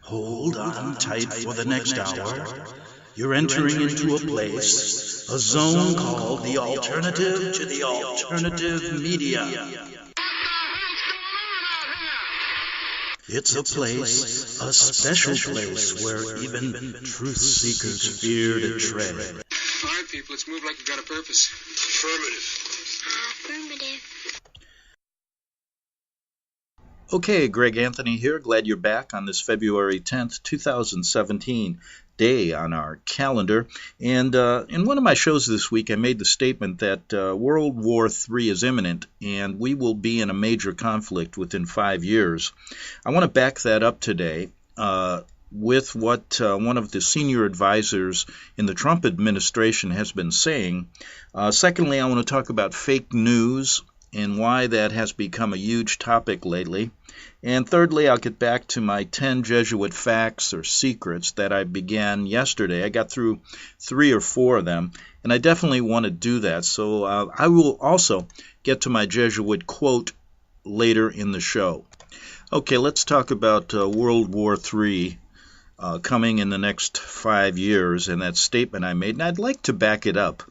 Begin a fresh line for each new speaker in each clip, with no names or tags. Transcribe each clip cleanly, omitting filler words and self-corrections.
Hold on tight for the next hour. You're entering into a place, a zone called the alternative to the alternative media. It's a place, a special place where even truth seekers fear to tread.
All right, people, let's move like we've got a purpose.
Affirmative.
Okay, Greg Anthony here. Glad you're back on this February 10th, 2017 day on our calendar. And in one of my shows this week, I made the statement that World War III is imminent and we will be in a major conflict within 5 years. I want to back that up today with what one of the senior advisors in the Trump administration has been saying. Secondly, I want to talk about fake news and why that has become a huge topic lately. And thirdly, I'll get back to my 10 Jesuit facts or secrets that I began yesterday. I got through 3 or 4 of them, and I definitely want to do that. So I will also get to my Jesuit quote later in the show. Okay, let's talk about World War III coming in the next 5 years and that statement I made. And I'd like to back it up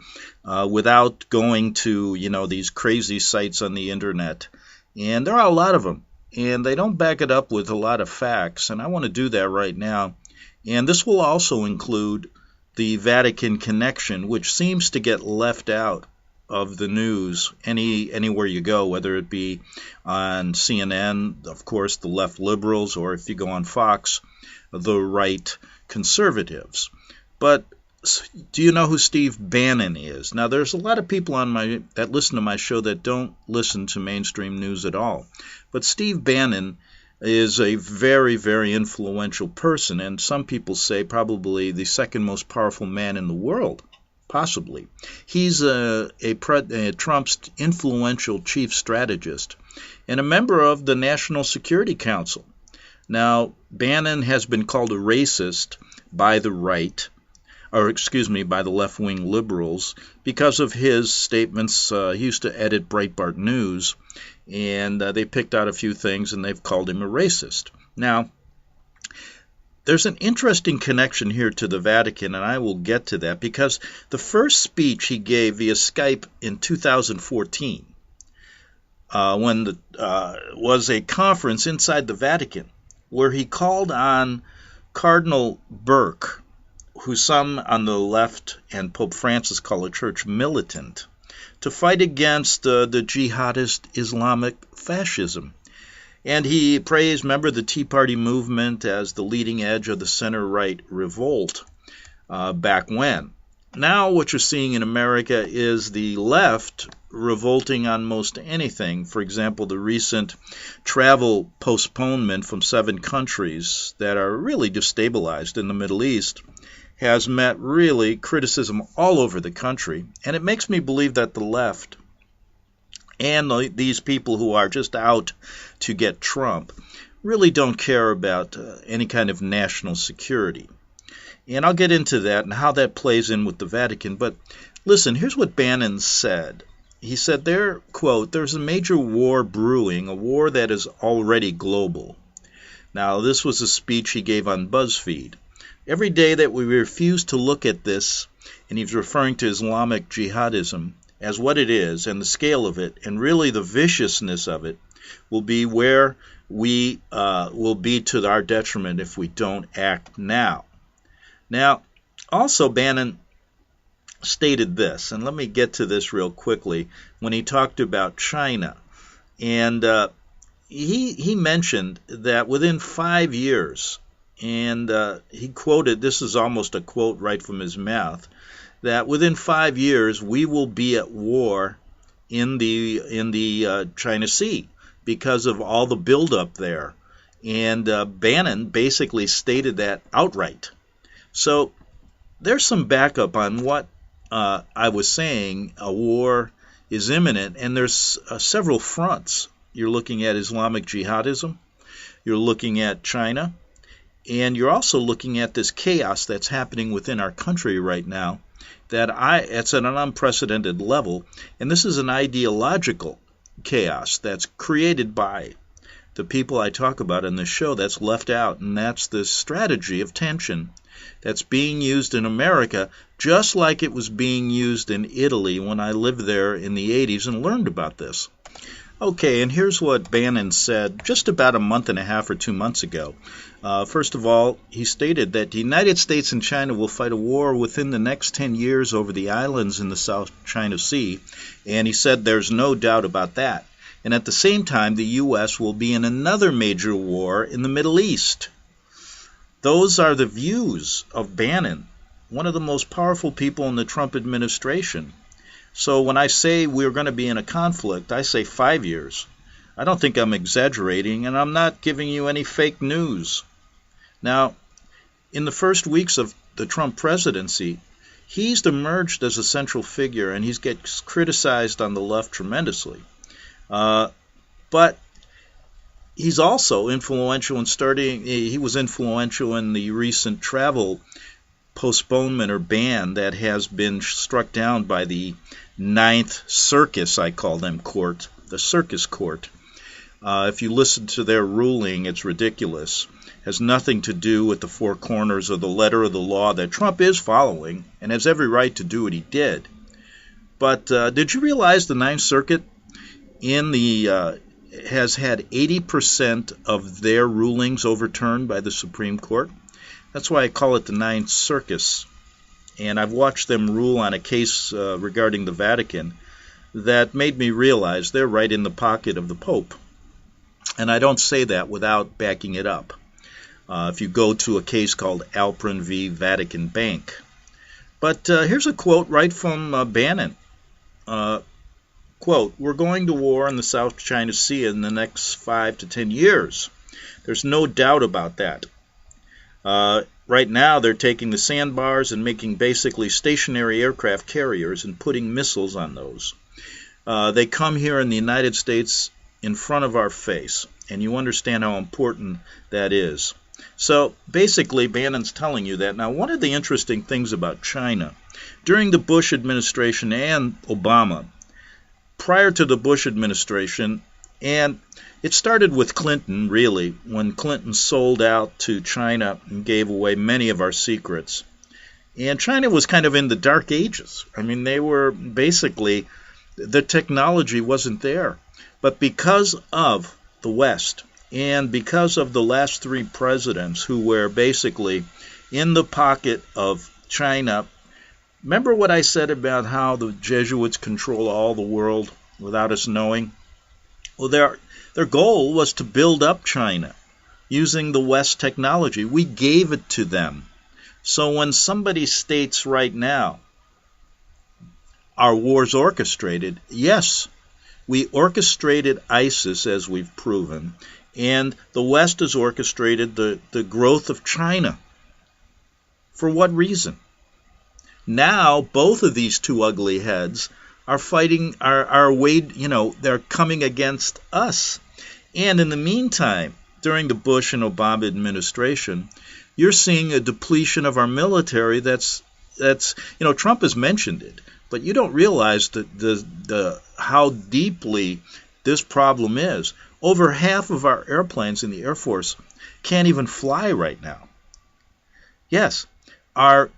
without going to, these crazy sites on the internet. And there are a lot of them. And they don't back it up with a lot of facts, and I want to do that right now. And this will also include the Vatican connection, which seems to get left out of the news anywhere you go, whether it be on CNN, of course, the left liberals, or if you go on Fox, the right conservatives. But do you know who Steve Bannon is? Now, there's a lot of people that listen to my show that don't listen to mainstream news at all. But Steve Bannon is a very, very influential person, and some people say probably the second most powerful man in the world, possibly. He's Trump's influential chief strategist and a member of the National Security Council. Now, Bannon has been called a racist by the right, by the left-wing liberals, because of his statements. He used to edit Breitbart News, and they picked out a few things, and they've called him a racist. Now, there's an interesting connection here to the Vatican, and I will get to that, because the first speech he gave via Skype in 2014, was a conference inside the Vatican, where he called on Cardinal Burke, who some on the left and Pope Francis call a church militant, to fight against the jihadist Islamic fascism. And he praised, remember, the Tea Party movement as the leading edge of the center-right revolt back when. Now what you're seeing in America is the left revolting on most anything. For example, the recent travel postponement from 7 countries that are really destabilized in the Middle East has met really criticism all over the country. And it makes me believe that the left and these people who are just out to get Trump really don't care about any kind of national security. And I'll get into that and how that plays in with the Vatican. But listen, here's what Bannon said. He said there, quote, "There's a major war brewing, a war that is already global." Now, this was a speech he gave on BuzzFeed. Every day that we refuse to look at this, and he's referring to Islamic jihadism, as what it is and the scale of it, and really the viciousness of it, will be where we will be to our detriment if we don't act now. Now, also Bannon stated this, and let me get to this real quickly, when he talked about China. And he mentioned that within 5 years, and he quoted, this is almost a quote right from his mouth, that within 5 years we will be at war in the China Sea because of all the buildup there. And Bannon basically stated that outright. So there's some backup on what I was saying. A war is imminent, and there's several fronts. You're looking at Islamic jihadism, you're looking at China, and you're also looking at this chaos that's happening within our country right now. It's at an unprecedented level, and this is an ideological chaos that's created by the people I talk about in this show that's left out, and that's the strategy of tension that's being used in America just like it was being used in Italy when I lived there in the 80s and learned about this. Okay, and here's what Bannon said just about a month and a half or 2 months ago. First of all, he stated that the United States and China will fight a war within the next 10 years over the islands in the South China Sea, and he said there's no doubt about that. And at the same time, the U.S. will be in another major war in the Middle East. Those are the views of Bannon, one of the most powerful people in the Trump administration. So when I say we're going to be in a conflict, I say 5 years. I don't think I'm exaggerating, and I'm not giving you any fake news. Now, in the first weeks of the Trump presidency, he's emerged as a central figure, and he gets criticized on the left tremendously. But he's also influential he was influential in the recent travel postponement or ban that has been struck down by the Ninth Circus, I call them, court, the Circus Court. If you listen to their ruling, it's ridiculous. Has nothing to do with the four corners of the letter of the law that Trump is following and has every right to do what he did. But did you realize the Ninth Circuit has had 80% of their rulings overturned by the Supreme Court? That's why I call it the Ninth Circus. And I've watched them rule on a case regarding the Vatican that made me realize they're right in the pocket of the Pope. And I don't say that without backing it up. If you go to a case called Alprin v. Vatican Bank. But here's a quote right from Bannon. Quote, "We're going to war in the South China Sea in the next 5 to 10 years. There's no doubt about that. Right now, they're taking the sandbars and making basically stationary aircraft carriers and putting missiles on those. They come here in the United States in front of our face, and you understand how important that is." So basically, Bannon's telling you that. Now, one of the interesting things about China, during the Bush administration and Obama, prior to the Bush administration, and it started with Clinton, really, when Clinton sold out to China and gave away many of our secrets. And China was kind of in the dark ages. I mean, they were basically, the technology wasn't there. But because of the West, and because of the last three presidents who were basically in the pocket of China, remember what I said about how the Jesuits control all the world without us knowing? Well, their goal was to build up China using the West technology. We gave it to them. So when somebody states right now, our war's orchestrated, yes, we orchestrated ISIS, as we've proven, and the West has orchestrated the growth of China. For what reason? Now, both of these two ugly heads are fighting, they're coming against us. And in the meantime, during the Bush and Obama administration, you're seeing a depletion of our military that's Trump has mentioned it, but you don't realize how deeply this problem is. Over half of our airplanes in the Air Force can't even fly right now. Yes, our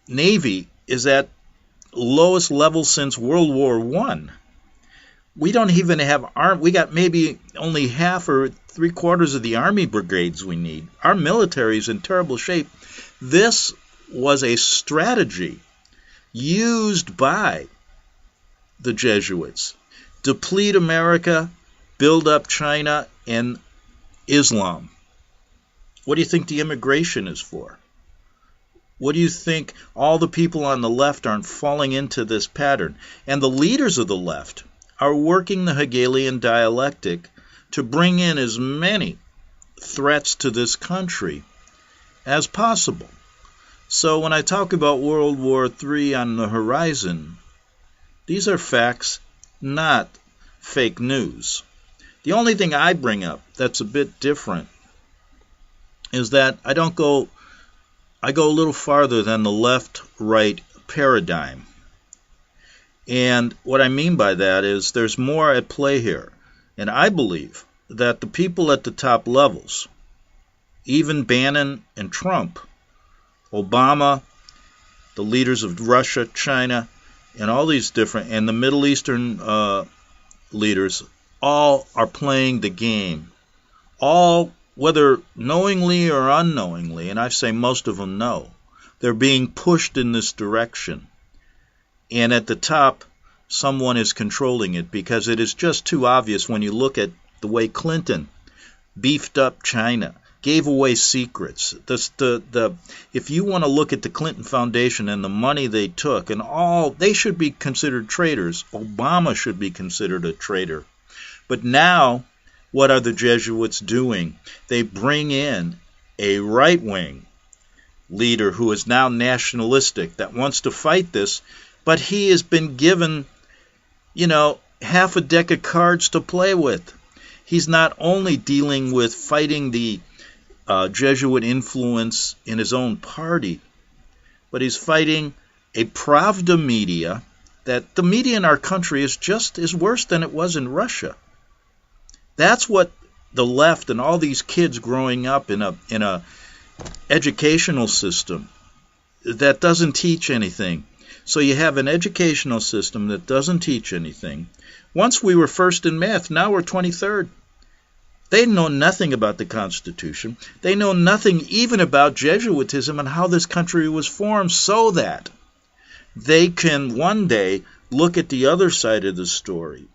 Navy is at lowest level since World War I. We don't even have we got maybe only half or three-quarters of the Army brigades we need. Our military is in terrible shape. This was a strategy used by the Jesuits. Deplete America, build up China and Islam. What do you think the immigration is for? What do you think all the people on the left aren't falling into this pattern? And the leaders of the left are working the Hegelian dialectic to bring in as many threats to this country as possible. So when I talk about World War III on the horizon, these are facts, not fake news. The only thing I bring up that's a bit different is that I go a little farther than the left-right paradigm. And what I mean by that is there's more at play here. And I believe that the people at the top levels, even Bannon and Trump, Obama, the leaders of Russia, China, and all these different, and the Middle Eastern leaders, all are playing the game. All, whether knowingly or unknowingly, and I say most of them know, they're being pushed in this direction. And at the top, someone is controlling it, because it is just too obvious when you look at the way Clinton beefed up China, gave away secrets. If you want to look at the Clinton Foundation and the money they took, and all, they should be considered traitors. Obama should be considered a traitor. But now, what are the Jesuits doing? They bring in a right-wing leader who is now nationalistic, that wants to fight this, but he has been given, half a deck of cards to play with. He's not only dealing with fighting the Jesuit influence in his own party, but he's fighting a Pravda media, that the media in our country is just as worse than it was in Russia. That's what the left and all these kids growing up in a educational system that doesn't teach anything. So you have an educational system that doesn't teach anything. Once we were first in math, now we're 23rd. They know nothing about the Constitution. They know nothing even about Jesuitism and how this country was formed, so that they can one day look at the other side of the story.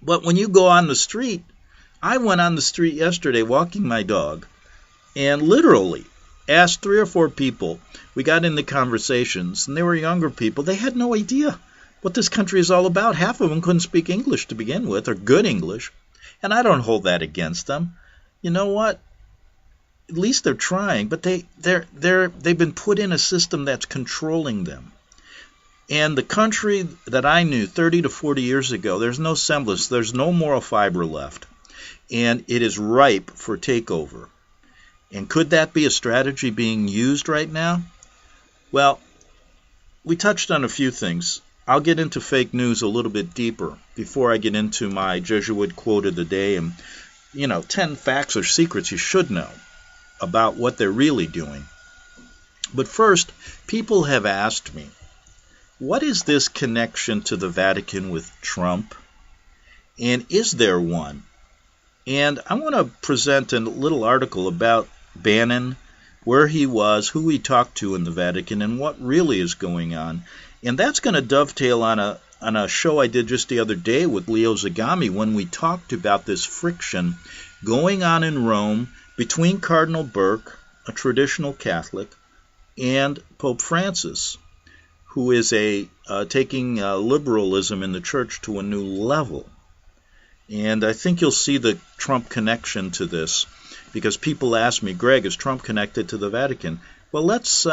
But when you go on the street, I went on the street yesterday walking my dog and literally asked 3 or 4 people. We got into conversations, and they were younger people. They had no idea what this country is all about. Half of them couldn't speak English to begin with, or good English. And I don't hold that against them. You know what? At least they're trying, but they've been put in a system that's controlling them. And the country that I knew 30 to 40 years ago, there's no semblance, there's no moral fiber left. And it is ripe for takeover. And could that be a strategy being used right now? Well, we touched on a few things. I'll get into fake news a little bit deeper before I get into my Jesuit quote of the day and, 10 facts or secrets you should know about what they're really doing. But first, people have asked me, what is this connection to the Vatican with Trump? And is there one? And I want to present a little article about Bannon, where he was, who he talked to in the Vatican, and what really is going on. And that's going to dovetail on a show I did just the other day with Leo Zagami, when we talked about this friction going on in Rome between Cardinal Burke, a traditional Catholic, and Pope Francis, who is taking liberalism in the church to a new level. And I think you'll see the Trump connection to this, because people ask me, Greg, is Trump connected to the Vatican? Well, let's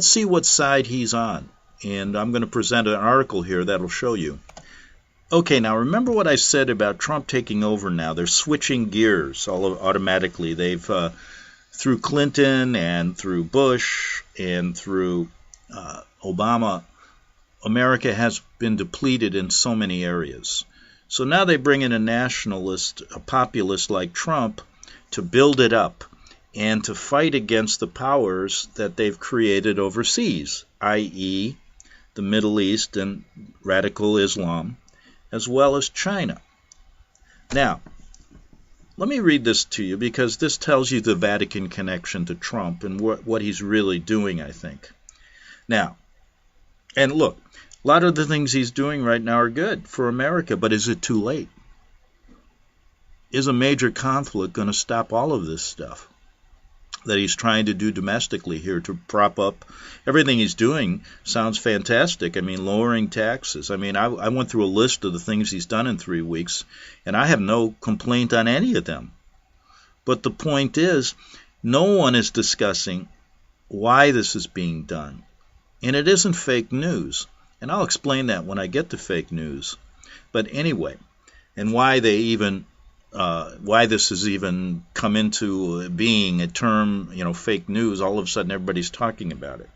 see what side he's on. And I'm going to present an article here that'll show you. Okay, now remember what I said about Trump taking over now. They're switching gears automatically. They've, through Clinton and through Bush and through Obama, America has been depleted in so many areas. So now they bring in a nationalist, a populist like Trump, to build it up and to fight against the powers that they've created overseas, i.e., the Middle East and radical Islam, as well as China. Now, let me read this to you, because this tells you the Vatican connection to Trump and what he's really doing, I think. Now, and look, a lot of the things he's doing right now are good for America, but is it too late? Is a major conflict going to stop all of this stuff that he's trying to do domestically here to prop up? Everything he's doing sounds fantastic. I mean, lowering taxes. I mean, I went through a list of the things he's done in 3 weeks, and I have no complaint on any of them. But the point is, no one is discussing why this is being done. And it isn't fake news. And I'll explain that when I get to fake news. But anyway, and why they even why this has even come into being a term, fake news. All of a sudden everybody's talking about it.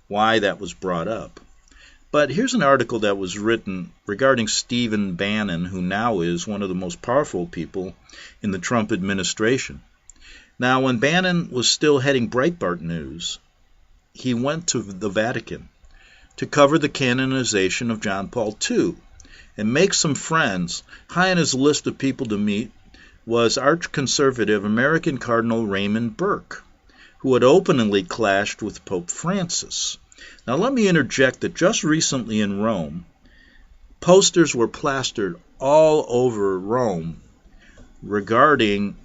Why that was brought up. But here's an article that was written regarding Steve Bannon, who now is one of the most powerful people in the Trump administration. Now, when Bannon was still heading Breitbart News, he went to the Vatican to cover the canonization of John Paul II and make some friends. High on his list of people to meet was arch-conservative American Cardinal Raymond Burke, who had openly clashed with Pope Francis. Now let me interject that just recently in Rome, posters were plastered all over Rome regarding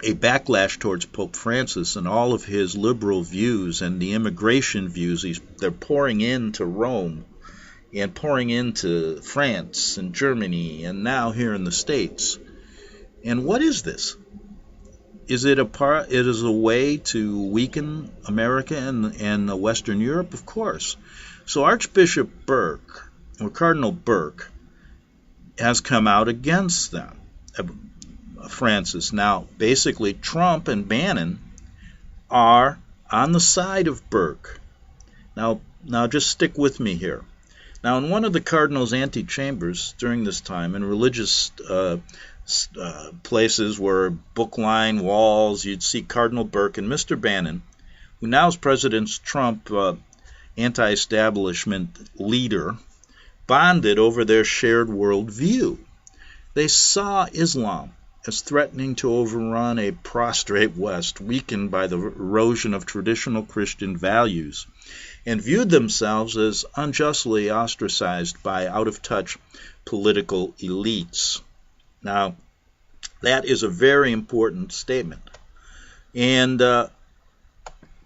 a backlash towards Pope Francis and all of his liberal views and the immigration views. They're pouring into Rome and pouring into France and Germany and now here in the States. And what is this? Is it a way to weaken America and Western Europe? Of course. So Archbishop Burke, or Cardinal Burke, has come out against them, Francis. Now, basically, Trump and Bannon are on the side of Burke. Now just stick with me here. Now, in one of the Cardinal's antechambers during this time, in religious places where book-lined walls, you'd see Cardinal Burke and Mr. Bannon, who now is President Trump, anti-establishment leader, bonded over their shared worldview. They saw Islam as threatening to overrun a prostrate West, weakened by the erosion of traditional Christian values, and viewed themselves as unjustly ostracized by out-of-touch political elites. Now, that is a very important statement. And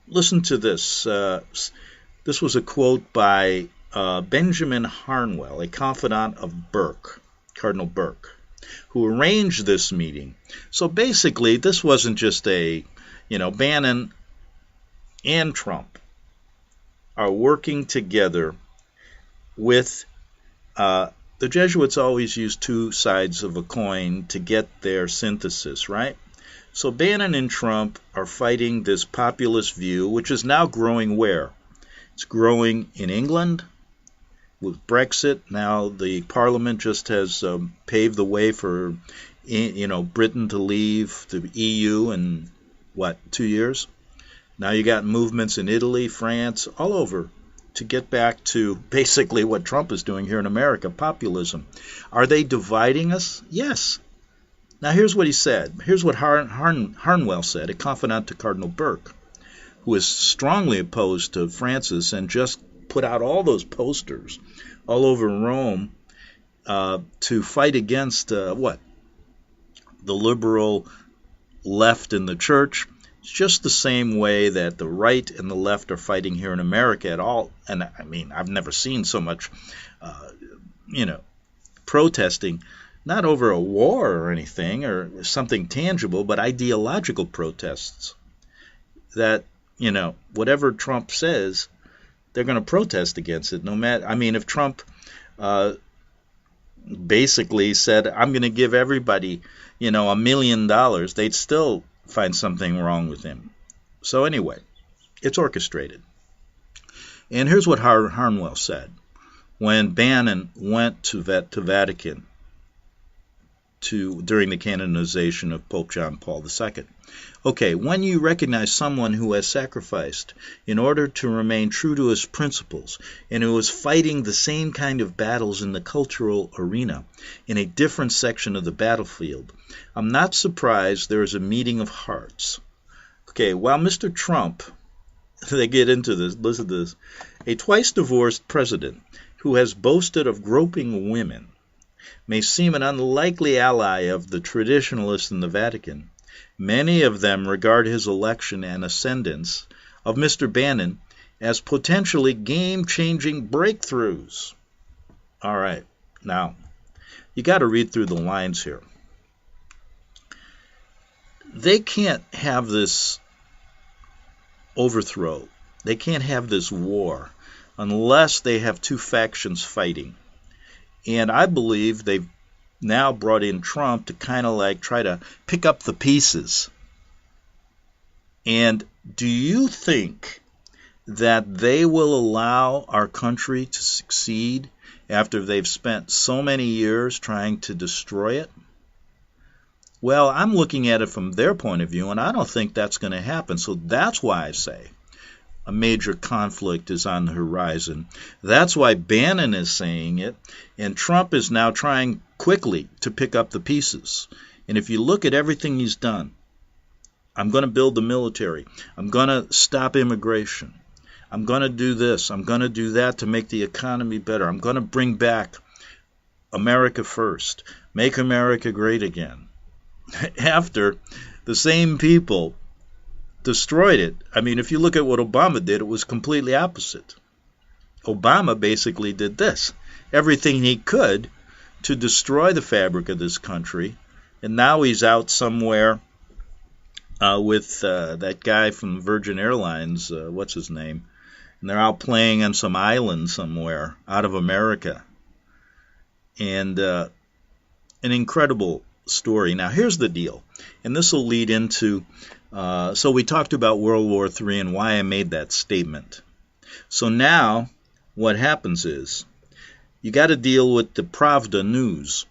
listen to this. This was a quote by Benjamin Harnwell, a confidant of Burke, Cardinal Burke, who arranged this meeting. So basically, this wasn't just Bannon and Trump are working together with the Jesuits always use two sides of a coin to get their synthesis, right? So Bannon and Trump are fighting this populist view, which is now growing where? It's growing in England with Brexit. Now the Parliament just has paved the way for Britain to leave the EU in, 2 years? Now you got movements in Italy, France, all over, to get back to basically what Trump is doing here in America, populism. Are they dividing us? Yes. Now here's what he said. Here's what Harnwell said, a confidant to Cardinal Burke, who is strongly opposed to Francis and just put out all those posters all over Rome to fight against the liberal left in the church. It's just the same way that the right and the left are fighting here in America at all. And I mean, I've never seen so much, protesting, not over a war or anything or something tangible, but ideological protests that, whatever Trump says, they're going to protest against it. No matter, if Trump basically said, I'm going to give everybody, $1 million, they'd still find something wrong with him. So anyway, it's orchestrated. And here's what Harnwell said when Bannon went to Vatican during the canonization of Pope John Paul II. Okay, when you recognize someone who has sacrificed in order to remain true to his principles and who is fighting the same kind of battles in the cultural arena in a different section of the battlefield, I'm not surprised there is a meeting of hearts. Okay, while Mr. Trump, they get into this, listen to this, a twice-divorced president who has boasted of groping women, may seem an unlikely ally of the traditionalists in the Vatican, many of them regard his election and ascendance of Mr. Bannon as potentially game-changing breakthroughs. All right, now, you got to read through the lines here. They can't have this overthrow. They can't have this war unless they have two factions fighting. And I believe they've now brought in Trump to kind of try to pick up the pieces. And do you think that they will allow our country to succeed after they've spent so many years trying to destroy it? Well, I'm looking at it from their point of view, and I don't think that's going to happen. So that's why I say a major conflict is on the horizon. That's why Bannon is saying it, and Trump is now trying quickly to pick up the pieces. And if you look at everything he's done, I'm going to build the military. I'm going to stop immigration. I'm going to do this. I'm going to do that to make the economy better. I'm going to bring back America first. Make America great again. After the same people destroyed it. I mean, if you look at what Obama did, it was completely opposite. Obama basically did this. Everything he could to destroy the fabric of this country. And now he's out somewhere with that guy from Virgin Airlines, what's his name? And they're out playing on some island somewhere out of America. And an incredible story. Now, here's the deal. And this will lead into, so we talked about World War III and why I made that statement. So now what happens is you got to deal with the Pravda news.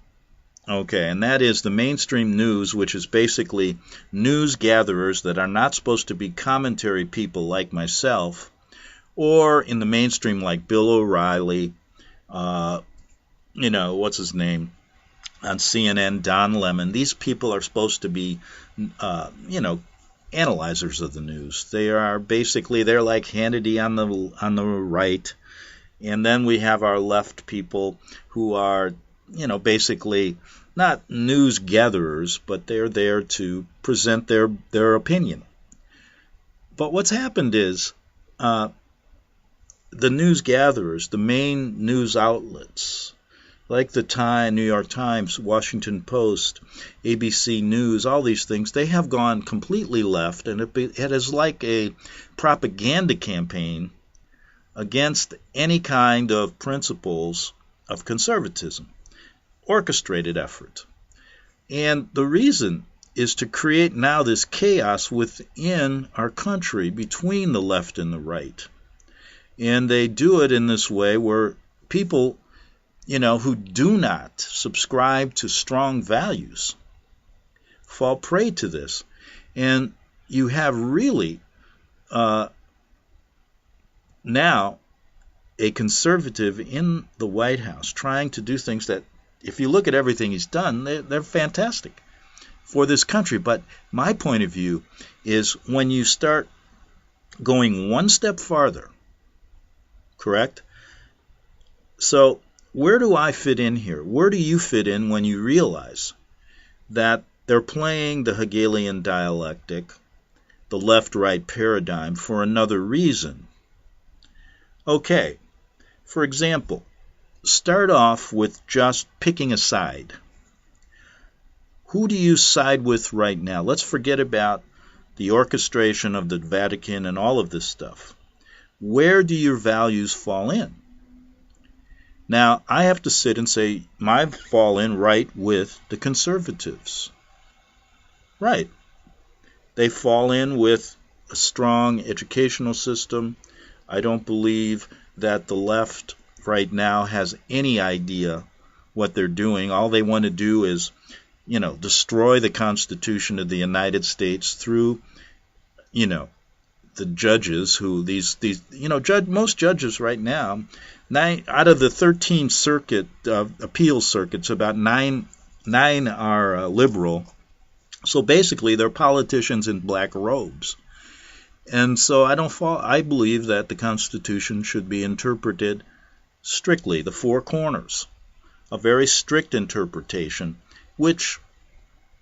Okay, and that is the mainstream news, which is basically news gatherers that are not supposed to be commentary people like myself, or in the mainstream like Bill O'Reilly, what's his name, on CNN, Don Lemon. These people are supposed to be, analyzers of the news. They are basically, they're like Hannity on the right, and then we have our left people who are, basically not news gatherers, but they're there to present their opinion. But what's happened is the news gatherers, the main news outlets, like the New York Times, Washington Post, ABC News, all these things, they have gone completely left, and it is like a propaganda campaign against any kind of principles of conservatism. Orchestrated effort. And the reason is to create now this chaos within our country between the left and the right. And they do it in this way where people, who do not subscribe to strong values fall prey to this. And you have really now a conservative in the White House trying to do things that, if you look at everything he's done, they're fantastic for this country. But my point of view is when you start going one step farther, correct? So where do I fit in here? Where do you fit in when you realize that they're playing the Hegelian dialectic, the left-right paradigm, for another reason? Okay, for example, start off with just picking a side. Who do you side with right now? Let's forget about the orchestration of the Vatican and all of this stuff. Where do your values fall in? Now, I have to sit and say, mine fall in right with the conservatives. Right. They fall in with a strong educational system. I don't believe that the left right now has any idea what they're doing. All they want to do is, destroy the Constitution of the United States through, the judges who most judges right now, 9 out of the 13 appeal circuits, about nine are liberal. So basically, they're politicians in black robes. And so I believe that the Constitution should be interpreted strictly, the four corners, a very strict interpretation, which,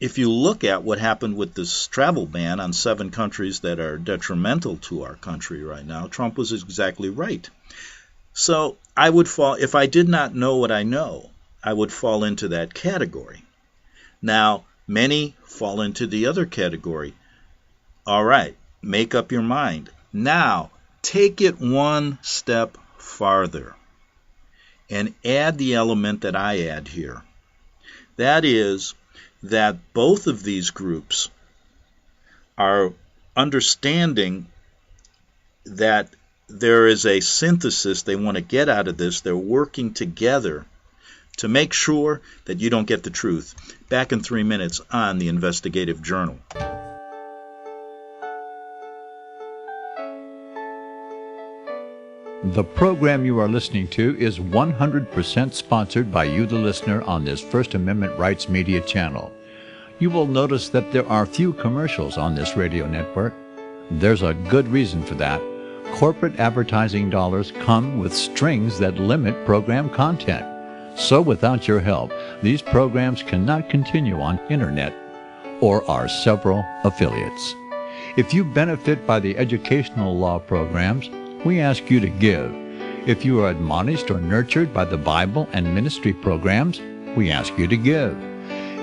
if you look at what happened with this travel ban on 7 countries that are detrimental to our country right now, Trump was exactly right. So I would fall, if I did not know what I know, I would fall into that category. Now, many fall into the other category. All right, make up your mind. Now, take it one step farther and add the element that I add here. That is that both of these groups are understanding that there is a synthesis they want to get out of this. They're working together to make sure that you don't get the truth. Back in 3 minutes on the Investigative Journal.
The program you are listening to is 100% sponsored by you, the listener, on this First Amendment Rights Media channel. You will notice that there are few commercials on this radio network. There's a good reason for that. Corporate advertising dollars come with strings that limit program content. So without your help, these programs cannot continue on internet or our several affiliates. If you benefit by the educational law programs, we ask you to give. If you are admonished or nurtured by the Bible and ministry programs, we ask you to give.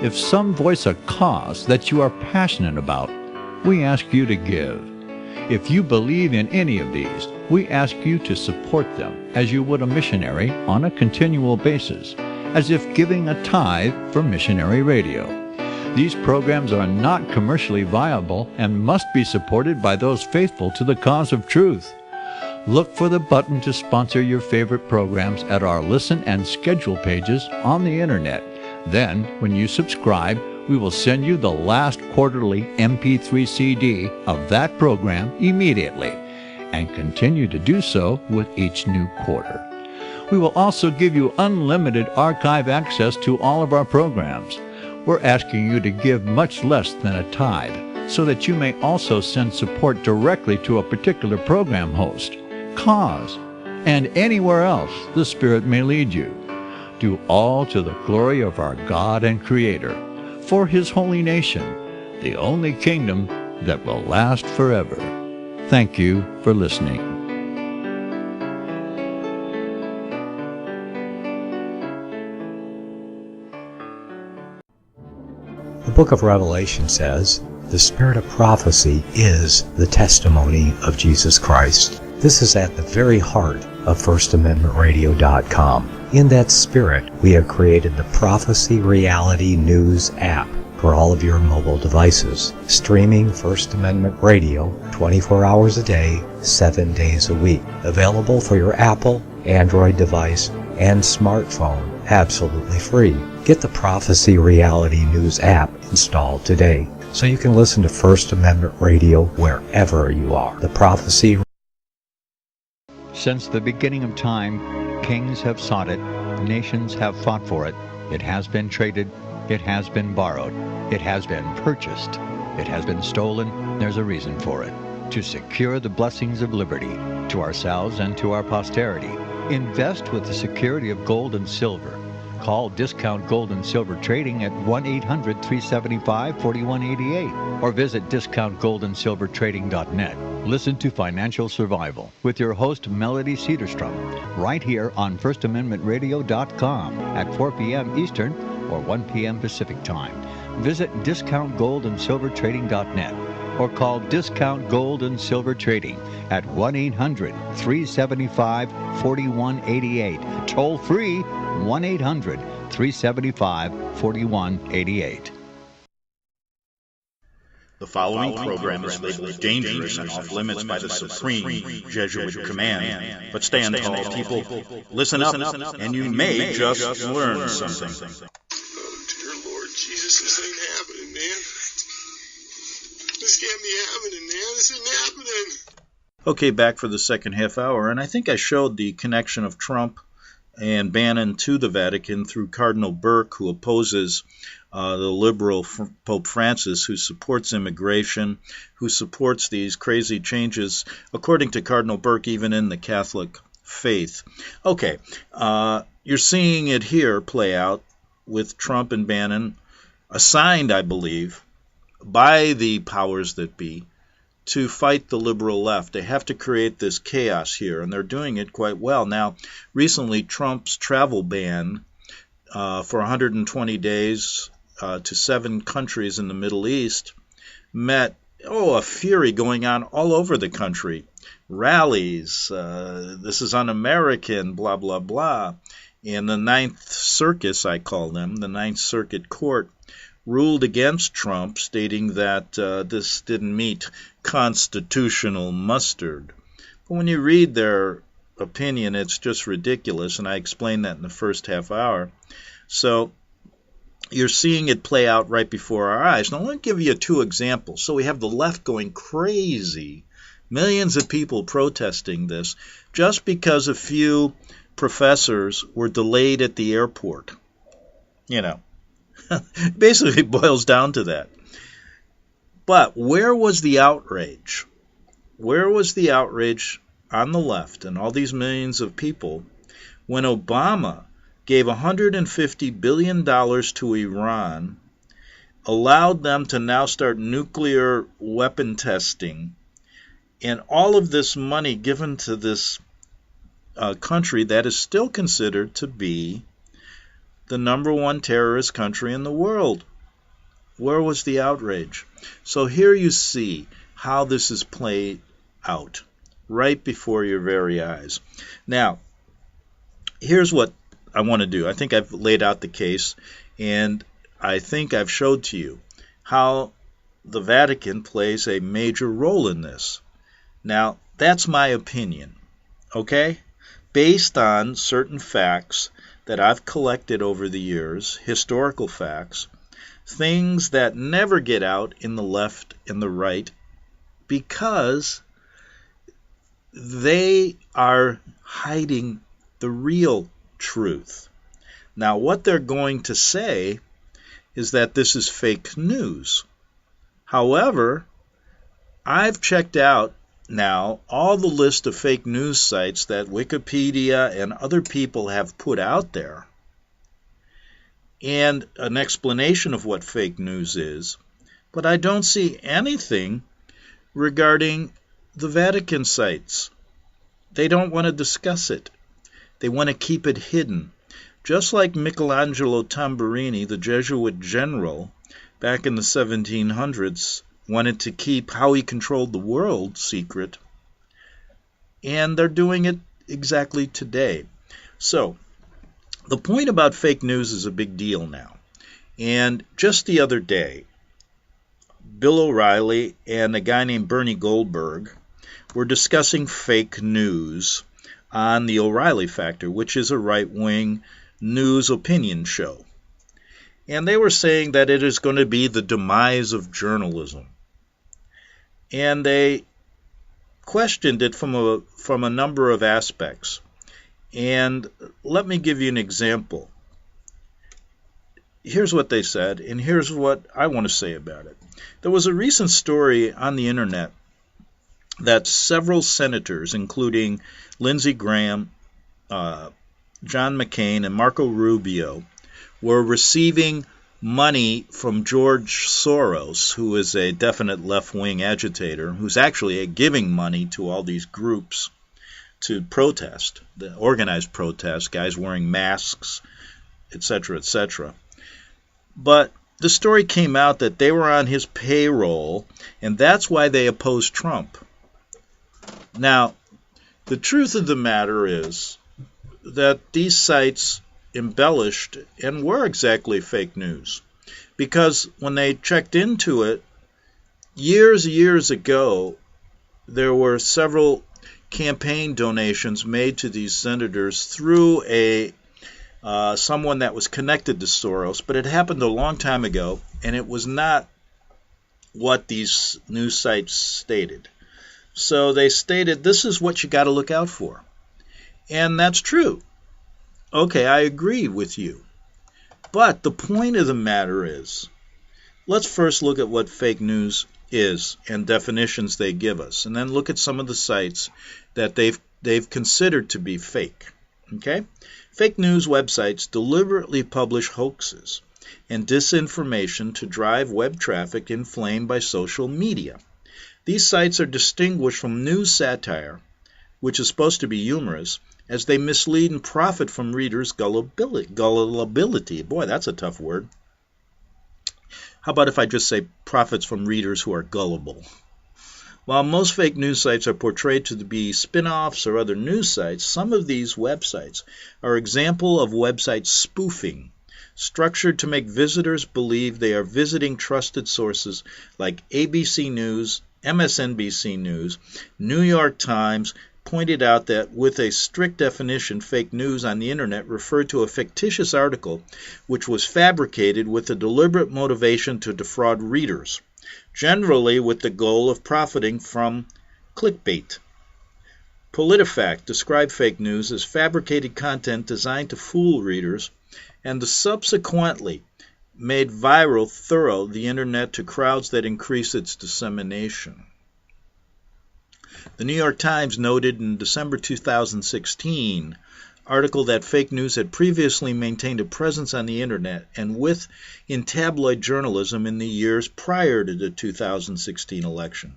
If some voice a cause that you are passionate about, we ask you to give. If you believe in any of these, we ask you to support them as you would a missionary on a continual basis, as if giving a tithe for missionary radio. These programs are not commercially viable and must be supported by those faithful to the cause of truth. Look for the button to sponsor your favorite programs at our listen and schedule pages on the internet. Then, when you subscribe, we will send you the last quarterly MP3 CD of that program immediately, and continue to do so with each new quarter. We will also give you unlimited archive access to all of our programs. We're asking you to give much less than a tithe, so that you may also send support directly to a particular program host, cause, and anywhere else the Spirit may lead you. Do all to the glory of our God and Creator, for His holy nation, the only kingdom that will last forever. Thank you for listening.
The book of Revelation says, "The spirit of prophecy is the testimony of Jesus Christ." This is at the very heart of FirstAmendmentRadio.com. In that spirit, we have created the Prophecy Reality News app for all of your mobile devices, streaming First Amendment Radio 24 hours a day, 7 days a week. Available for your Apple, Android device, and smartphone, absolutely free. Get the Prophecy Reality News app installed today so you can listen to First Amendment Radio wherever you are. The Prophecy.
Since the beginning of time, kings have sought it, nations have fought for it. It has been traded, it has been borrowed, it has been purchased, it has been stolen. There's a reason for it. To secure the blessings of liberty to ourselves and to our posterity. Invest with the security of gold and silver. Call Discount Gold and Silver Trading at 1-800-375-4188 or visit discountgoldandsilvertrading.net. Listen to Financial Survival with your host Melody Cedarstrom right here on FirstAmendmentRadio.com at 4 p.m. Eastern or 1 p.m. Pacific Time. Visit discountgoldandsilvertrading.net or call Discount Gold and Silver Trading at 1-800-375-4188. Toll free 1-800-375-4188.
The following program is labeled dangerous and off limits by the Supreme Jesuit command. But stand tall, people. Listen up, and you may just learn something.
Oh, dear Lord Jesus, this ain't happening, man. This can't be happening, man. This ain't happening.
Okay, back for the second half hour, and I think I showed the connection of Trump and Bannon to the Vatican through Cardinal Burke, who opposes the liberal Pope Francis, who supports immigration, who supports these crazy changes, according to Cardinal Burke, even in the Catholic faith. Okay, you're seeing it here play out with Trump and Bannon, assigned, I believe, by the powers that be, to fight the liberal left. They have to create this chaos here, and they're doing it quite well. Now, recently, Trump's travel ban for 120 days to 7 countries in the Middle East met, a fury going on all over the country. Rallies, this is un-American, blah, blah, blah. And the Ninth Circus, I call them, the Ninth Circuit Court, ruled against Trump, stating that this didn't meet constitutional muster. But when you read their opinion, it's just ridiculous, and I explained that in the first half hour. So you're seeing it play out right before our eyes. Now, let me give you 2 examples. So we have the left going crazy, millions of people protesting this, just because a few professors were delayed at the airport. You know, basically it boils down to that. But where was the outrage? Where was the outrage on the left and all these millions of people when Obama gave $150 billion to Iran, allowed them to now start nuclear weapon testing, and all of this money given to this country that is still considered to be the #1 terrorist country in the world? Where was the outrage? So here you see how this is played out right before your very eyes. Now, here's what I want to do. I think I've laid out the case, and I think I've showed to you how the Vatican plays a major role in this. Now, that's my opinion, okay? Based on certain facts that I've collected over the years, historical facts, things that never get out in the left and the right because they are hiding the real truth. Now, what they're going to say is that this is fake news. However, I've checked out now all the list of fake news sites that Wikipedia and other people have put out there, and an explanation of what fake news is, but I don't see anything regarding the Vatican sites. They don't want to discuss it. They want to keep it hidden. Just like Michelangelo Tamburini, the Jesuit general, back in the 1700s, wanted to keep how he controlled the world secret, and they're doing it exactly today. So, the point about fake news is a big deal now. And just the other day, Bill O'Reilly and a guy named Bernie Goldberg were discussing fake news on the O'Reilly Factor, which is a right-wing news opinion show. And they were saying that it is going to be the demise of journalism. And they questioned it from a number of aspects. And let me give you an example. Here's what they said, and here's what I want to say about it. There was a recent story on the internet that several senators, including Lindsey Graham, John McCain, and Marco Rubio, were receiving money from George Soros, who is a definite left-wing agitator, who's actually giving money to all these groups to protest, the organized protest, guys wearing masks, etc., etc. But the story came out that they were on his payroll, and that's why they opposed Trump. Now, the truth of the matter is that these sites embellished and were exactly fake news, because when they checked into it, years ago, there were several campaign donations made to these senators through someone that was connected to Soros, but it happened a long time ago, and it was not what these news sites stated. So they stated, this is what you got to look out for. And that's true. Okay, I agree with you. But the point of the matter is, let's first look at what fake news is and definitions they give us, and then look at some of the sites that they've considered to be fake. Okay? Fake news websites deliberately publish hoaxes and disinformation to drive web traffic inflamed by social media. These sites are distinguished from news satire, which is supposed to be humorous, as they mislead and profit from readers' gullibility. Boy, that's a tough word. How about if I just say profits from readers who are gullible? While most fake news sites are portrayed to be spin-offs or other news sites, some of these websites are example of website spoofing, structured to make visitors believe they are visiting trusted sources like ABC News, MSNBC News, New York Times, pointed out that with a strict definition, fake news on the internet referred to a fictitious article which was fabricated with a deliberate motivation to defraud readers, generally with the goal of profiting from clickbait. PolitiFact described fake news as fabricated content designed to fool readers and subsequently made viral through the internet to crowds that increase its dissemination. The New York Times noted in December 2016 article that fake news had previously maintained a presence on the internet and in tabloid journalism in the years prior to the 2016 election.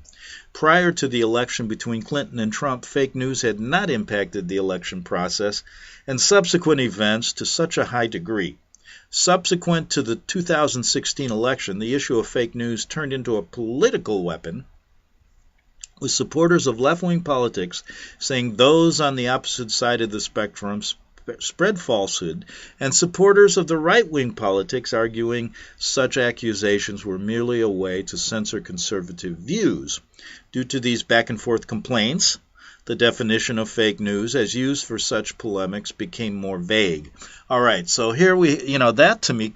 Prior to the election between Clinton and Trump, fake news had not impacted the election process and subsequent events to such a high degree. Subsequent to the 2016 election, the issue of fake news turned into a political weapon, with supporters of left-wing politics saying those on the opposite side of the spectrum spread falsehood, and supporters of the right-wing politics arguing such accusations were merely a way to censor conservative views. Due to these back-and-forth complaints, the definition of fake news as used for such polemics became more vague. All right, so here that to me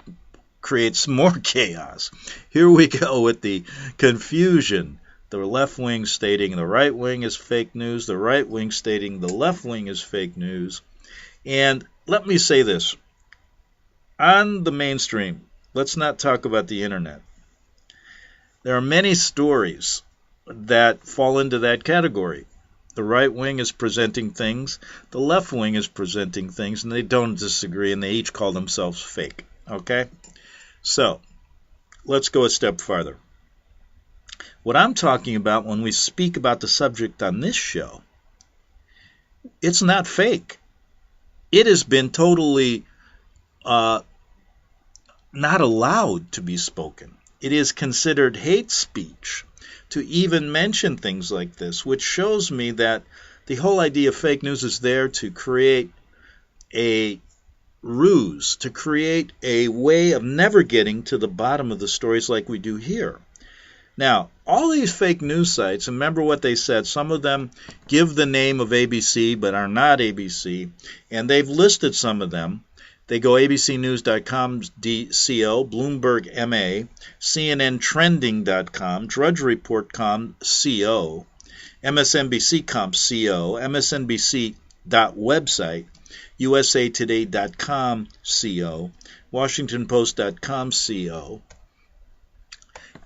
creates more chaos. Here we go with the confusion. The left wing stating the right wing is fake news, the right wing stating the left wing is fake news. And let me say this. On the mainstream, let's not talk about the internet. There are many stories that fall into that category. The right wing is presenting things, the left wing is presenting things, and they don't disagree, and they each call themselves fake. Okay? So, let's go a step farther. What I'm talking about when we speak about the subject on this show, it's not fake. It has been totally not allowed to be spoken. It is considered hate speech to even mention things like this, which shows me that the whole idea of fake news is there to create a ruse, to create a way of never getting to the bottom of the stories like we do here. Now, all these fake news sites, remember what they said, some of them give the name of ABC but are not ABC, and they've listed some of them. They go abcnews.com, Bloomberg MA, CNNtrending.com, DrudgeReport.com, CO, MSNBC.com, CO, MSNBC.website, USAtoday.com, CO, WashingtonPost.com, CO,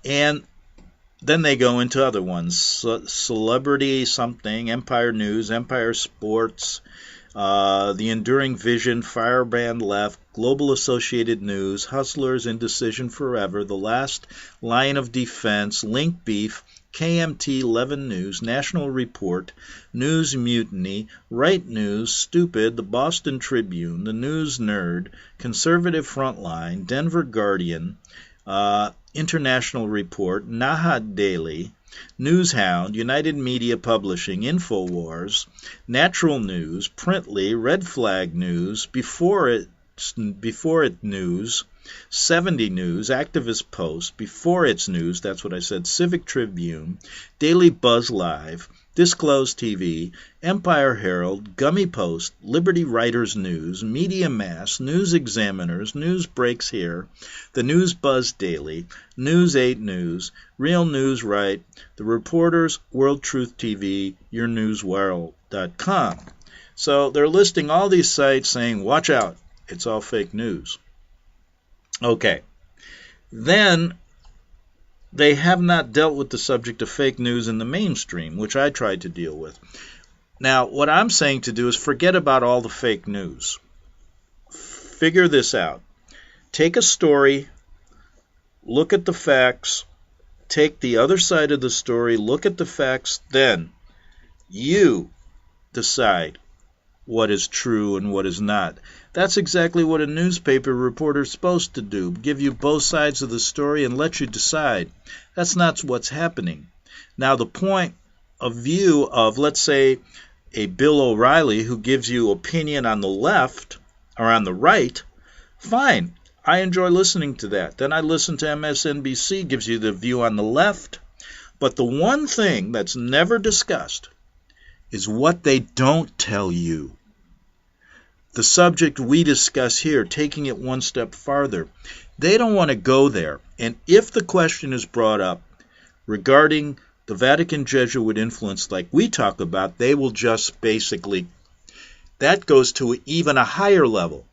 and then they go into other ones, Celebrity something, Empire News, Empire Sports, The Enduring Vision, Firebrand Left, Global Associated News, Hustlers, Indecision Forever, The Last Line of Defense, Link Beef, KMT 11 News, National Report, News Mutiny, Right News, Stupid, The Boston Tribune, The News Nerd, Conservative Frontline, Denver Guardian, International Report, Nahad Daily, Newshound, United Media Publishing, InfoWars, Natural News, Printly, Red Flag News, Before It News, 70 News, Activist Post, Before It's News, that's what I said, Civic Tribune, Daily Buzz Live, Disclose TV, Empire Herald, Gummy Post, Liberty Writers News, Media Mass, News Examiners, News Breaks Here, The News Buzz Daily, News 8 News, Real News Right, The Reporters, World Truth TV, YourNewsWorld.com. So they're listing all these sites saying, watch out, it's all fake news. Okay. Then they have not dealt with the subject of fake news in the mainstream, which I tried to deal with. Now, what I'm saying to do is forget about all the fake news. Figure this out. Take a story, look at the facts, take the other side of the story, look at the facts, then you decide what is true and what is not. That's exactly what a newspaper reporter is supposed to do, give you both sides of the story and let you decide. That's not what's happening. Now, the point of view of, let's say, a Bill O'Reilly who gives you opinion on the left or on the right, fine. I enjoy listening to that. Then I listen to MSNBC, gives you the view on the left. But the one thing that's never discussed is what they don't tell you. The subject we discuss here, taking it one step farther, they don't want to go there. And if the question is brought up regarding the Vatican Jesuit influence like we talk about, they will just basically, that goes to even a higher level.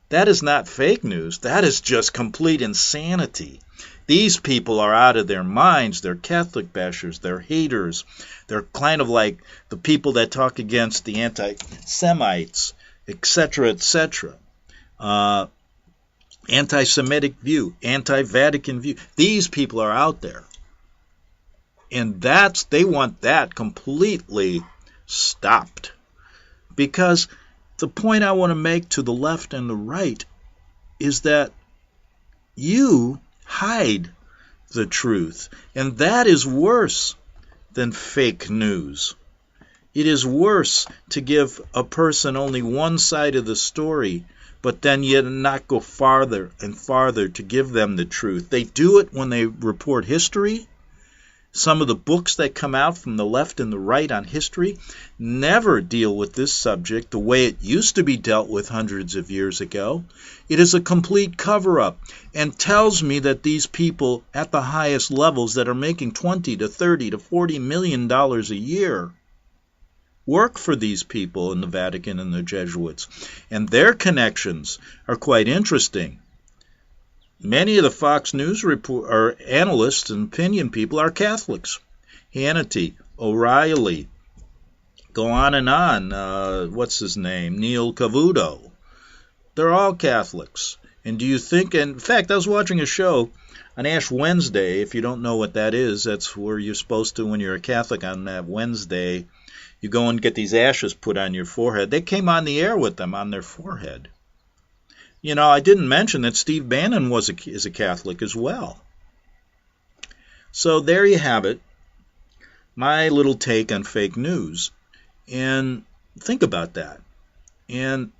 That is not fake news. That is just complete insanity. These people are out of their minds. They're Catholic bashers. They're haters. They're kind of like the people that talk against the anti-Semites, etc., etc. Anti-Semitic view, anti-Vatican view. These people are out there. And they want that completely stopped. Because the point I want to make to the left and the right is that you hide the truth. And that is worse than fake news. It is worse to give a person only one side of the story, but then yet not go farther and farther to give them the truth. They do it when they report history. Some of the books that come out from the left and the right on history never deal with this subject the way it used to be dealt with hundreds of years ago. It is a complete cover-up and tells me that these people at the highest levels that are making $20 to $30 to $40 million a year work for these people in the Vatican and the Jesuits. And their connections are quite interesting. Many of the Fox News analysts and opinion people are Catholics. Hannity, O'Reilly, go on and on. What's his name? Neil Cavuto. They're all Catholics. And do you think, in fact, I was watching a show on Ash Wednesday. If you don't know what that is, that's where you're supposed to, when you're a Catholic on that Wednesday, you go and get these ashes put on your forehead. They came on the air with them on their forehead. You know, I didn't mention that Steve Bannon is a Catholic as well. So there you have it, my little take on fake news. And think about that. And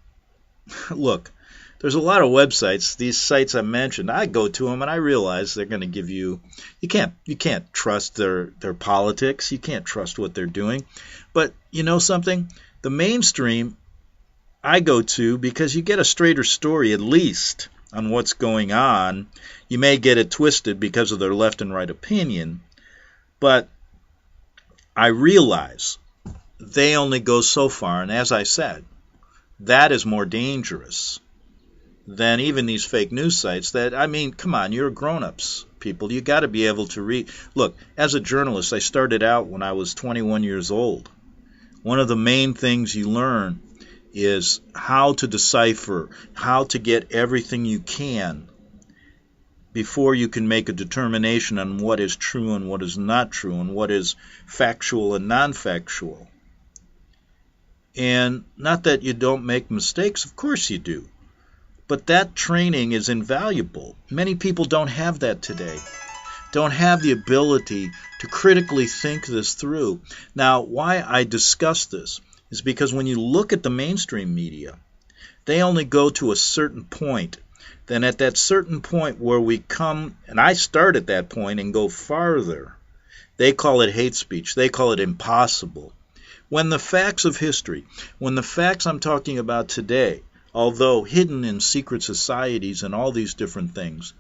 look, there's a lot of websites, these sites I mentioned, I go to them and I realize they're going to give you can't trust their politics, you can't trust what they're doing. But you know something? The mainstream I go to because you get a straighter story at least on what's going on. You may get it twisted because of their left and right opinion, but I realize they only go so far, and as I said, that is more dangerous than even these fake news sites that, I mean, come on, you're grown-ups, people. You got to be able to read. Look, as a journalist, I started out when I was 21 years old. One of the main things you learn is how to decipher, how to get everything you can before you can make a determination on what is true and what is not true and what is factual and non-factual. And not that you don't make mistakes, of course you do. But that training is invaluable. Many people don't have that today. Don't have the ability to critically think this through. Now, why I discuss this is because when you look at the mainstream media, they only go to a certain point. Then at that certain point where we come, and I start at that point and go farther, they call it hate speech. They call it impossible. When the facts of history, when the facts I'm talking about today, although hidden in secret societies and all these different things,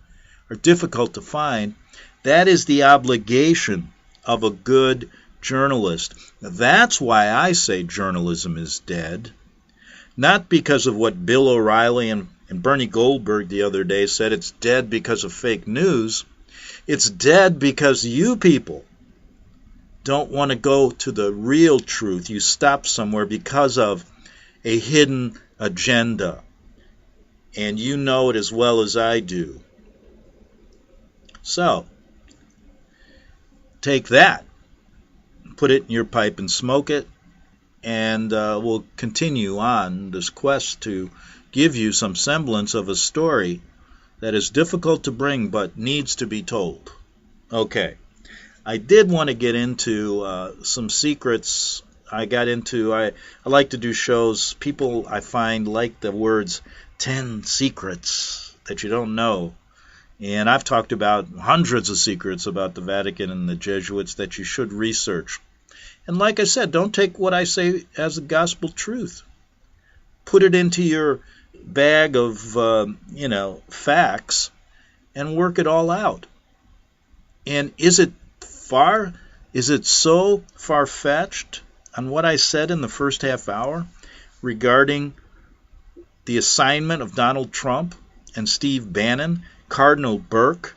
are difficult to find, that is the obligation of a good journalist. That's why I say journalism is dead. Not because of what Bill O'Reilly and Bernie Goldberg the other day said it's dead because of fake news. It's dead because you people don't want to go to the real truth. You stop somewhere because of a hidden agenda. And you know it as well as I do. So, take that, put it in your pipe and smoke it, and we'll continue on this quest to give you some semblance of a story that is difficult to bring but needs to be told. Okay, I did want to get into some secrets. I like to do shows. People I find like the words 10 secrets that you don't know. And I've talked about hundreds of secrets about the Vatican and the Jesuits that you should research. And like I said, don't take what I say as the gospel truth. Put it into your bag of, facts and work it all out. And is it so far-fetched on what I said in the first half hour regarding the assignment of Donald Trump and Steve Bannon, Cardinal Burke,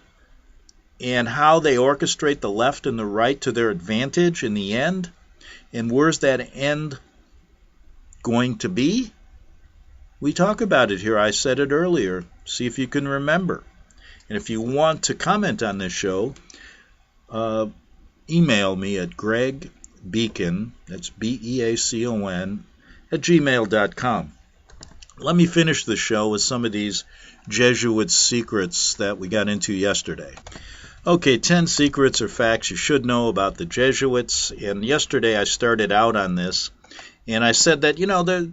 and how they orchestrate the left and the right to their advantage in the end? And where's that end going to be? We talk about it here. I said it earlier. See if you can remember. And if you want to comment on this show, email me at gregbeacon, that's BEACON, @gmail.com. Let me finish the show with some of these Jesuit secrets that we got into yesterday. Okay, 10 secrets or facts you should know about the Jesuits. And yesterday I started out on this, and I said that,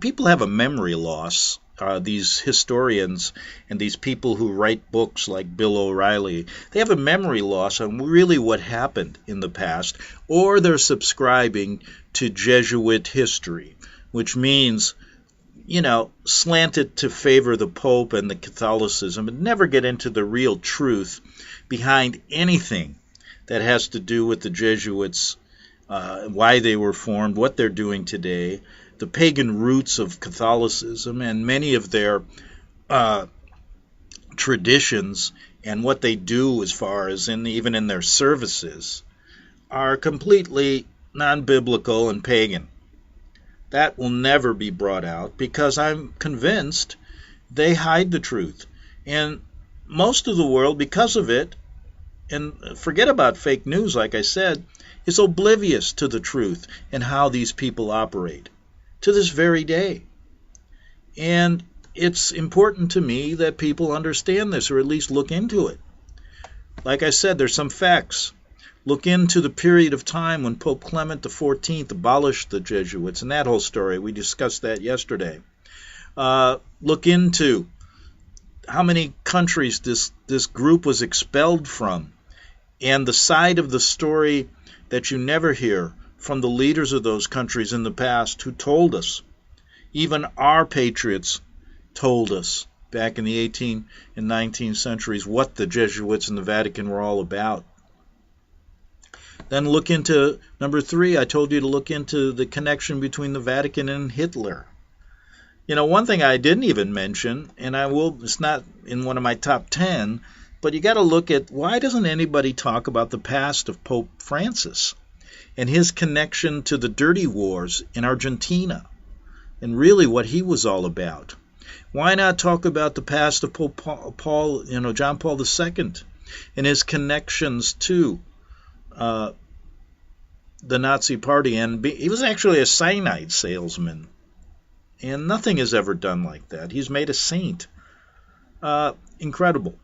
people have a memory loss. These historians and these people who write books like Bill O'Reilly, they have a memory loss on really what happened in the past, or they're subscribing to Jesuit history, which means, slant it to favor the Pope and the Catholicism and never get into the real truth behind anything that has to do with the Jesuits, why they were formed, what they're doing today, the pagan roots of Catholicism, and many of their traditions and what they do as far as even in their services are completely non-biblical and pagan. That will never be brought out because I'm convinced they hide the truth. And most of the world, because of it, and forget about fake news, like I said, is oblivious to the truth and how these people operate to this very day. And it's important to me that people understand this, or at least look into it. Like I said, there's some facts. Look into the period of time when Pope Clement XIV abolished the Jesuits, and that whole story. We discussed that yesterday. Look into how many countries this group was expelled from, and the side of the story that you never hear from the leaders of those countries in the past who told us. Even our patriots told us back in the 18th and 19th centuries what the Jesuits and the Vatican were all about. Then look into, number 3, I told you to look into the connection between the Vatican and Hitler. One thing I didn't even mention, and it's not in one of my top 10, but you got to look at, why doesn't anybody talk about the past of Pope Francis and his connection to the dirty wars in Argentina and really what he was all about? Why not talk about the past of Pope Paul, John Paul II and his connections to the Nazi Party? And he was actually a cyanide salesman, and nothing is ever done like that. He's made a saint. Incredible.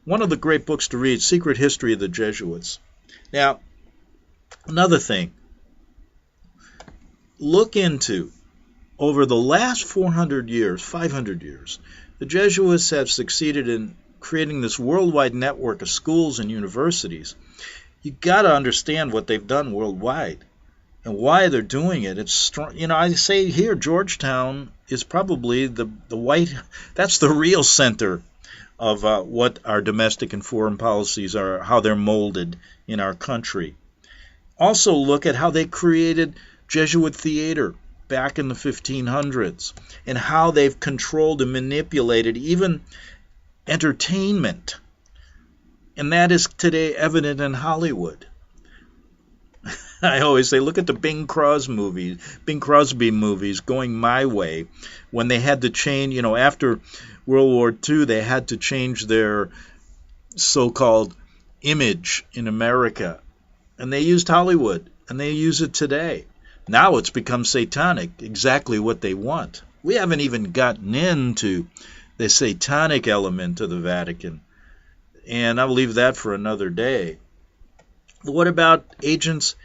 One of the great books to read, Secret History of the Jesuits. Now, another thing, look into, over the last 400 years, 500 years, the Jesuits have succeeded in creating this worldwide network of schools and universities. You got to understand what they've done worldwide and why they're doing it. It's strong. I say here, Georgetown is probably the white. That's the real center of what our domestic and foreign policies are, how they're molded in our country. Also, look at how they created Jesuit theater back in the 1500s and how they've controlled and manipulated even entertainment. And that is today evident in Hollywood. I always say, look at the Bing Crosby movies going my way, when they had to change, after World War II, they had to change their so-called image in America. And they used Hollywood, and they use it today. Now it's become satanic, exactly what they want. We haven't even gotten into the satanic element of the Vatican. And I'll leave that for another day. What about agents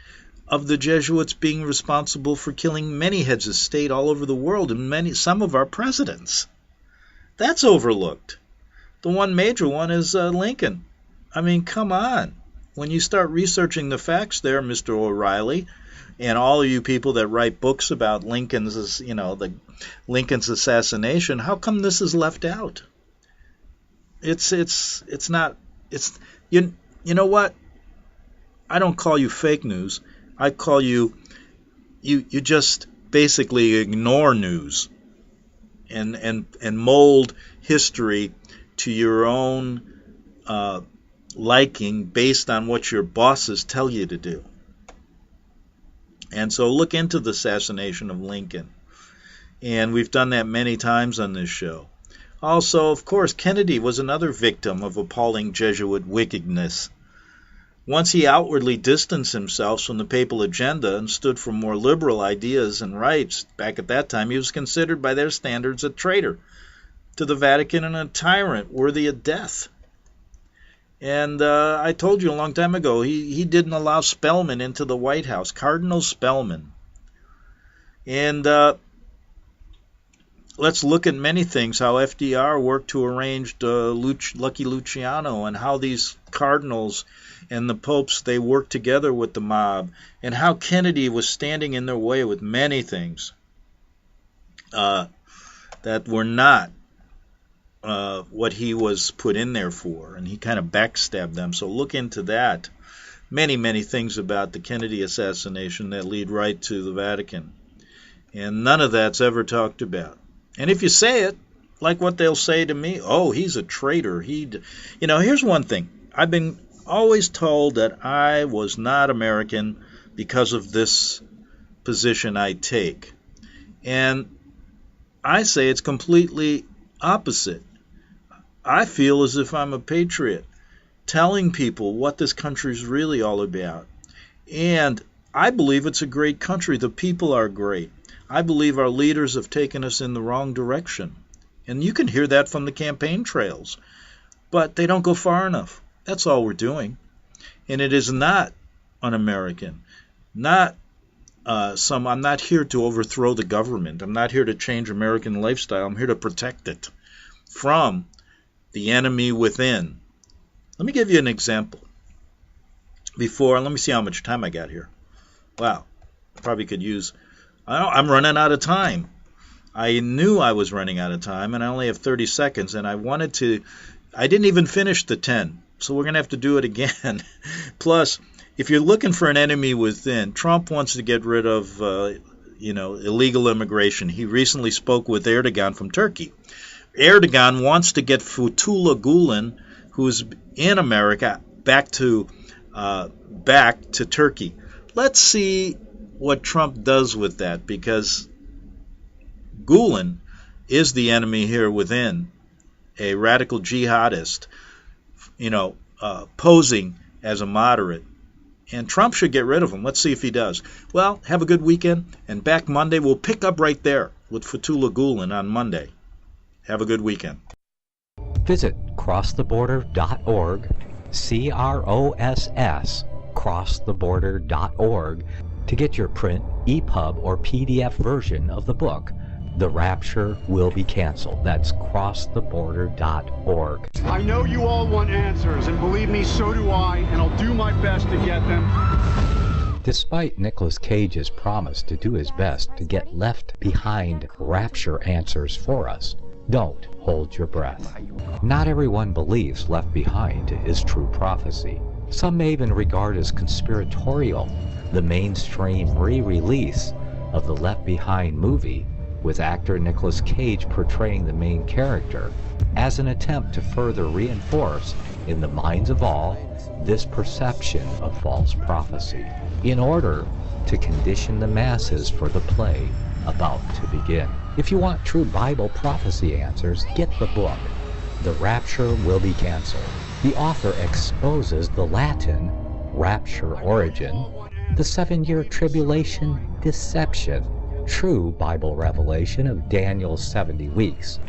of the Jesuits being responsible for killing many heads of state all over the world and some of our presidents? That's overlooked. The one major one is Lincoln. I mean, come on. When you start researching the facts there, Mr. O'Reilly, And all of you people that write books about Lincoln's assassination, how come this is left out? It's not. You know what? I don't call you fake news. I call you just basically ignore news and mold history to your own liking based on what your bosses tell you to do. And so look into the assassination of Lincoln. And we've done that many times on this show. Also, of course, Kennedy was another victim of appalling Jesuit wickedness. Once he outwardly distanced himself from the papal agenda and stood for more liberal ideas and rights, back at that time he was considered by their standards a traitor to the Vatican and a tyrant worthy of death. And I told you a long time ago, he didn't allow Spellman into the White House, Cardinal Spellman. And let's look at many things, how FDR worked to arrange Lucky Luciano, and how these cardinals and the popes, they worked together with the mob, and how Kennedy was standing in their way with many things that were not what he was put in there for, and he kind of backstabbed them. So look into that. Many, many things about the Kennedy assassination that lead right to the Vatican. And none of that's ever talked about. And if you say it, like what they'll say to me, oh, he's a traitor. Here's one thing. I've been always told that I was not American because of this position I take. And I say it's completely opposite. I feel as if I'm a patriot, telling people what this country is really all about. And I believe it's a great country. The people are great. I believe our leaders have taken us in the wrong direction. And you can hear that from the campaign trails. But they don't go far enough. That's all we're doing. And it is not un-American. I'm not here to overthrow the government. I'm not here to change American lifestyle. I'm here to protect it from the enemy within. Let me give you an example. Let me see how much time I got here. Wow, I probably could use... I'm running out of time. I knew I was running out of time, and I only have 30 seconds, and I didn't even finish the 10, so we're going to have to do it again. Plus, if you're looking for an enemy within, Trump wants to get rid of illegal immigration. He recently spoke with Erdogan from Turkey. Erdogan wants to get Fethullah Gulen, who's in America, back to Turkey. Let's see what Trump does with that, because Gulen is the enemy here within, a radical jihadist, posing as a moderate. And Trump should get rid of him. Let's see if he does. Well, have a good weekend, and back Monday. We'll pick up right there with Fethullah Gulen on Monday. Have a good weekend.
Visit crosstheborder.org, crosstheborder.org, to get your print, EPUB, or PDF version of the book, The Rapture Will Be Canceled. That's crosstheborder.org.
I know you all want answers, and believe me, so do I, and I'll do my best to get them.
Despite Nicolas Cage's promise to do his best to get left behind rapture answers for us, don't hold your breath. Not everyone believes Left Behind is true prophecy. Some may even regard as conspiratorial the mainstream re-release of the Left Behind movie, with actor Nicolas Cage portraying the main character, as an attempt to further reinforce in the minds of all this perception of false prophecy, in order to condition the masses for the play about to begin. If you want true Bible prophecy answers, get the book, The Rapture Will Be Canceled. The author exposes the Latin rapture origin, the 7-year tribulation deception, true Bible revelation of Daniel's 70 weeks,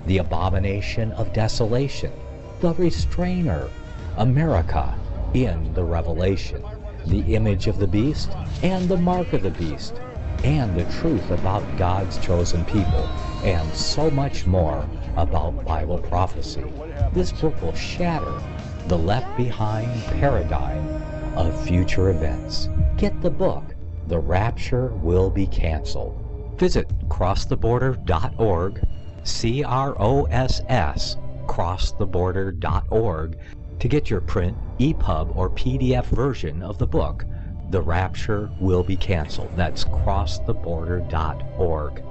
the abomination of desolation, the restrainer, America in the Revelation, the image of the beast and the mark of the beast, and the truth about God's chosen people, and so much more about Bible prophecy. This book will shatter the left behind paradigm of future events. Get the book, The Rapture Will Be Canceled. Visit crosstheborder.org, CROSS, crosstheborder.org, to get your print, EPUB, or PDF version of the book, The Rapture Will Be Canceled. That's crosstheborder.org.